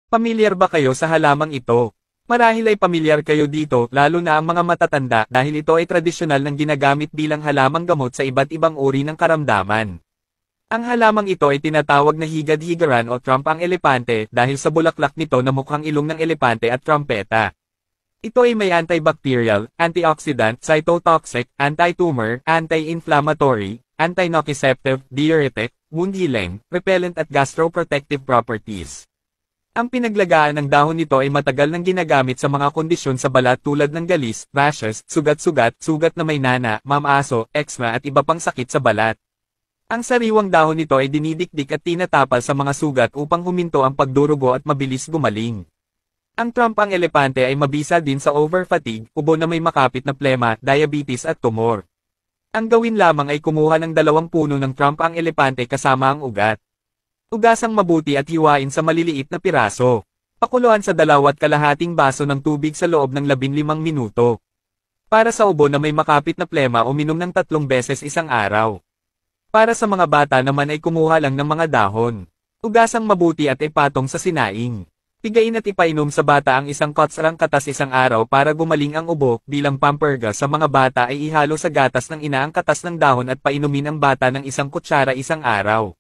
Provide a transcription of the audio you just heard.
Pamilyar ba kayo sa halamang ito? Marahil ay pamilyar kayo dito, lalo na ang mga matatanda dahil ito ay tradisyonal ng ginagamit bilang halamang gamot sa iba't ibang uri ng karamdaman. Ang halamang ito ay tinatawag na higad-higaran o trump ang elepante dahil sa bulaklak nito na mukhang ilong ng elepante at trumpeta. Ito ay may antibacterial, antioxidant, cytotoxic, anti-tumor, anti-inflammatory, anti-nociceptive, diuretic, wound healing, repellent at gastroprotective properties. Ang pinaglagaan ng dahon nito ay matagal nang ginagamit sa mga kondisyon sa balat tulad ng galis, rashes, sugat-sugat, sugat na may nana, mamaso, eczema at iba pang sakit sa balat. Ang sariwang dahon nito ay dinidikdik at tinatapal sa mga sugat upang huminto ang pagdurugo at mabilis gumaling. Ang trump ang elepante ay mabisa din sa over-fatigue, ubo na may makapit na plema, diabetes at tumor. Ang gawin lamang ay kumuha ng 2 puno ng trump ang elepante kasama ang ugat. Ugasang mabuti at hiwain sa maliliit na piraso. Pakuluan sa 2.5 baso ng tubig sa loob ng 15 minuto. Para sa ubo na may makapit na plema uminom ng 3 beses isang araw. Para sa mga bata naman ay kumuha lang ng mga dahon. Ugasang mabuti at ipatong sa sinaing. Pigain at ipainom sa bata ang 1 kutsarang katas isang araw para gumaling ang ubo. Bilang pamperga sa mga bata ay ihalo sa gatas ng ina ang katas ng dahon at painumin ang bata ng 1 kutsara isang araw.